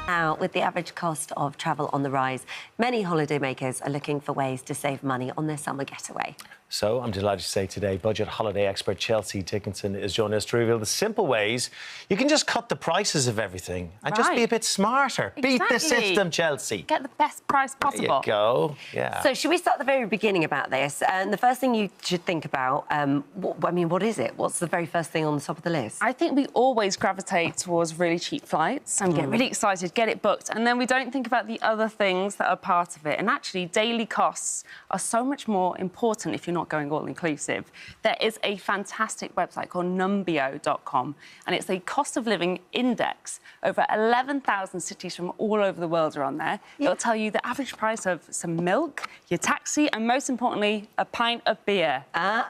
Now, with the average cost of travel on the rise, many holidaymakers are looking for ways to save money on their summer getaway. So I'm delighted to say today, budget holiday expert Chelsea Dickenson is joining us to reveal the simple ways you can just cut the prices of everything and just be a bit smarter. Exactly. Beat the system, Chelsea. Get the best price possible. There you go. Yeah. So should we start at the very beginning about this? And the first thing you should think about, what is it? What's the very first thing on the top of the list? I think we always gravitate towards really cheap flights and get really excited, get it booked, and then we don't think about the other things that are part of it. And actually, daily costs are so much more important if you're not going all-inclusive. There is a fantastic website called numbeo.com, and it's a cost of living index. Over 11,000 cities from all over the world are on there. It'll tell you the average price of some milk, your taxi, and most importantly, a pint of beer.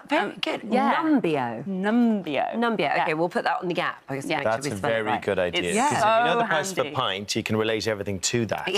Very good. Yeah. Numbeo. Numbeo. Yeah. Yeah. OK, we'll put that on the app. That's a very good idea. It's Because if so you know the price handy. of a pint, you can relate everything to that.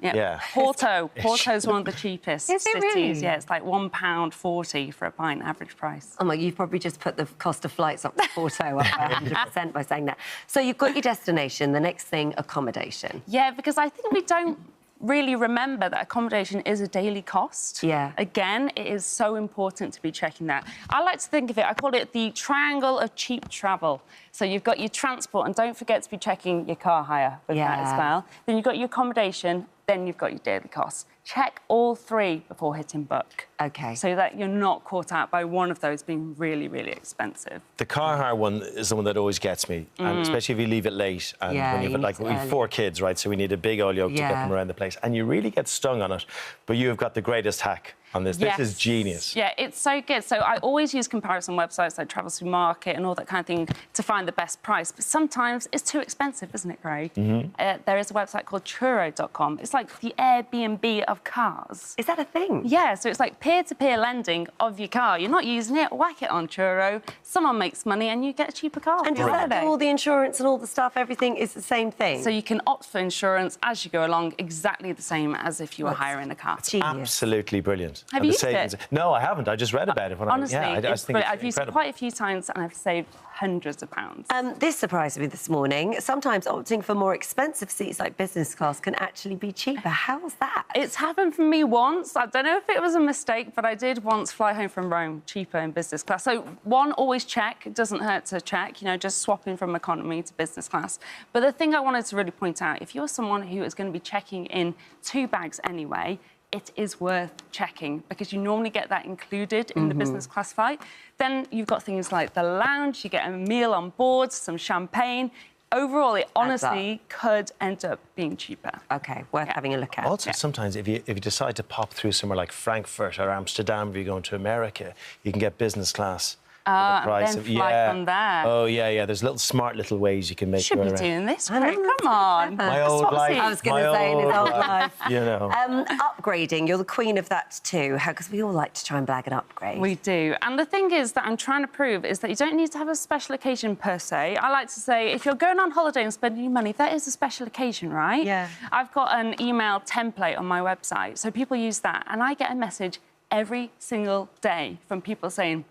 Yeah. Porto's one of the cheapest Is it cities. really? Yeah, it's like £1.40 for a pint average price. Oh my, you've probably just put the cost of flights up to Porto up by 100% by saying that. So you've got your destination. The next thing, accommodation. Yeah, because I think we don't really remember that accommodation is a daily cost. Yeah. Again, it is so important to be checking that. I like to think of it, I call it the triangle of cheap travel. So you've got your transport, and don't forget to be checking your car hire with that as well. Then you've got your accommodation, then you've got your daily costs. Check all three before hitting book. OK. So that you're not caught out by one of those being really, really expensive. The car hire one is the one that always gets me, and especially if you leave it late. And when you've you we've 4 kids, right? So we need a big old yoke to get them around the place, and you really get stung on it. But you have got the greatest hack on this. Yes. This is genius. Yeah, it's so good. So I always use comparison websites like Travel Supermarket and all that kind of thing to find the best price. But sometimes it's too expensive, isn't it, Craig? There is a website called churro.com. It's like the Airbnb of cars. Is that a thing? Yeah, so it's like peer-to-peer lending of your car. You're not using it, whack it on Churro. Someone makes money and you get a cheaper car. And does that do all the insurance and all the stuff? Everything is the same thing? So you can opt for insurance as you go along, exactly the same as if you were hiring a car. Genius. Absolutely brilliant. Have you used it? No, I haven't. I just read about it. Honestly, I think it's I've used it quite a few times and I've saved hundreds of pounds. This surprised me this morning. Sometimes opting for more expensive seats like business class can actually be cheaper. How's that? It's happened for me once. I don't know if it was a mistake, but I did once fly home from Rome cheaper in business class. So, one, always check. It doesn't hurt to check, just swapping from economy to business class. But the thing I wanted to really point out, if you're someone who is going to be checking in 2 bags anyway, it is worth checking because you normally get that included in the business class flight. Then you've got things like the lounge, you get a meal on board, some champagne. Overall, it honestly could end up being cheaper. OK, worth having a look at. Also, sometimes if you decide to pop through somewhere like Frankfurt or Amsterdam, if you're going to America, you can get business class. And then fly from there. Oh, yeah. There's smart little ways you can make Should your be way around. doing this, Craig. Come on. My old life. I was going to say in his old life. Upgrading, you're the queen of that too, because we all like to try and blag an upgrade. We do. And the thing is that I'm trying to prove is that you don't need to have a special occasion per se. I like to say, if you're going on holiday and spending your money, that is a special occasion, right? Yeah. I've got an email template on my website, so people use that, and I get a message every single day from people saying,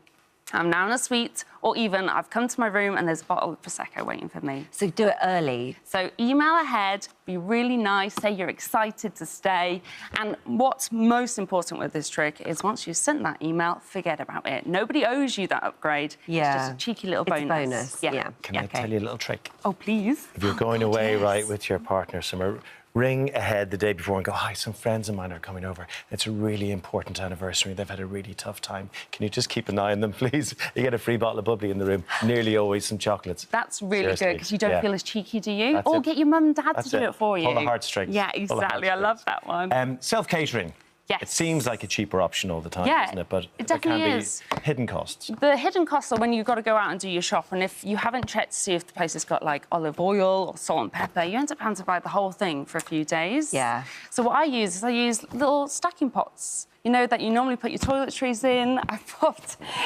I'm now in a suite, or even I've come to my room and there's a bottle of Prosecco waiting for me. So do it early. So email ahead, be really nice, say you're excited to stay. And what's most important with this trick is once you've sent that email, forget about it. Nobody owes you that upgrade. Yeah. It's just a cheeky little bonus. It's a bonus, yeah. Can I tell you a little trick? Oh, please. If you're going away, right, with your partner somewhere, ring ahead the day before and go, hi, some friends of mine are coming over. It's a really important anniversary. They've had a really tough time. Can you just keep an eye on them, please? You get a free bottle of bubbly in the room. Nearly always some chocolates. That's really good, because you don't feel as cheeky, do you? That's or it. get your mum and dad to do it for you. Pull the heartstrings. Yeah, exactly. I love that one. Self-catering. Yes. It seems like a cheaper option all the time, Yeah, doesn't it? But it there definitely can is. be hidden costs. The hidden costs are when you've got to go out and do your shop, and if you haven't checked to see if the place has got, like, olive oil or salt and pepper, you end up having to buy the whole thing for a few days. Yeah. So what I use little stacking pots. That you normally put your toiletries in.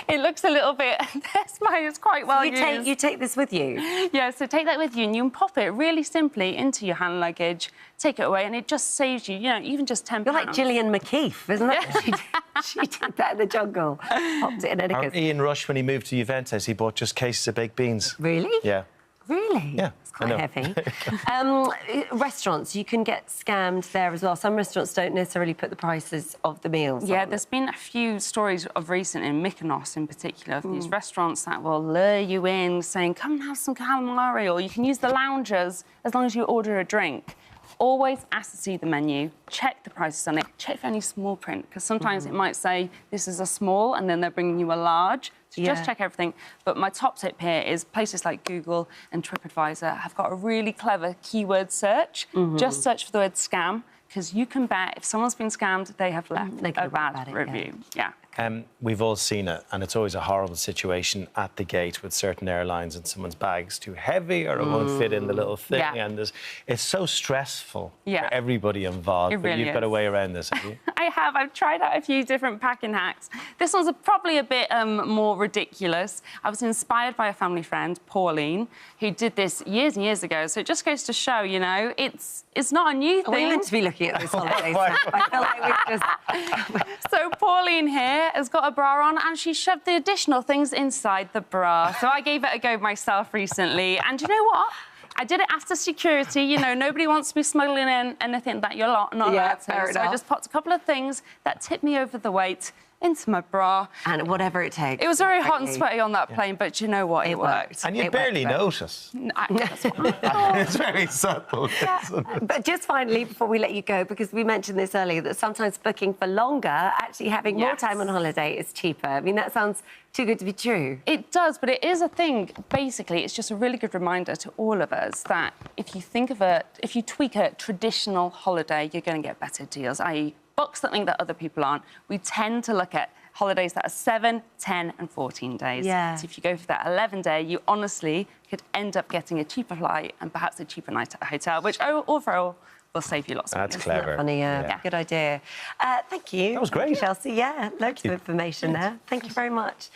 It looks a little bit, it's quite well used. You take this with you? Yeah, so take that with you and you can pop it really simply into your hand luggage, take it away, and it just saves you, even just £10. You're like Gillian McKeith, isn't it? She did that in the jungle. Popped it in a knickers. Ian Rush, when he moved to Juventus, he bought just cases of baked beans. Really? Yeah. Really? Yeah, It's I quite know. heavy. Restaurants, you can get scammed there as well. Some restaurants don't necessarily put the prices of the meals Yeah, on. there's been a few stories of recent, in Mykonos in particular, of these restaurants that will lure you in saying, come and have some calamari, or you can use the loungers as long as you order a drink. Always ask to see the menu, check the prices on it, check for any small print, because sometimes it might say this is a small and then they're bringing you a large. So just check everything. But my top tip here is places like Google and TripAdvisor have got a really clever keyword search. Just search for the word scam, because you can bet if someone's been scammed, they have left a bad review. Yeah. We've all seen it, and it's always a horrible situation at the gate with certain airlines and someone's bag's too heavy or it won't fit in the little thing. Yeah. And it's so stressful Yeah. for everybody involved. It But really you've got a is. way around this, have you? I've tried out a few different packing hacks. This one's probably a bit more ridiculous. I was inspired by a family friend, Pauline, who did this years and years ago. So it just goes to show, you know, it's not a new thing. We're meant to be looking at those holidays. I feel like we've just... So Pauline here has got a bra on and she shoved the additional things inside the bra. So I gave it a go myself recently. And you know what? I did it after security. You know, nobody wants to be smuggling in anything that you're not allowed to. fair So I enough. just popped a couple of things that tipped me over the weight into my bra. And whatever it takes. It was very hot and frankly. sweaty on that plane, but you know what? It worked. And you It barely worked. notice. That's fine. It's very subtle. But just finally, before we let you go, because we mentioned this earlier, that sometimes booking for longer, actually having more Yes. time on holiday is cheaper. I mean, that sounds too good to be true. It does, but it is a thing. Basically, it's just a really good reminder to all of us that if you tweak a traditional holiday, you're going to get better deals, i.e. book something that other people aren't. We tend to look at holidays that are 7, 10 and 14 days. Yeah. So if you go for that 11-day, you honestly could end up getting a cheaper flight and perhaps a cheaper night at a hotel, which overall will save you lots of That's money. clever. Funny, Yeah. good idea. Thank you. That was great. Chelsea. Yeah, loads of information there. Thank you very much.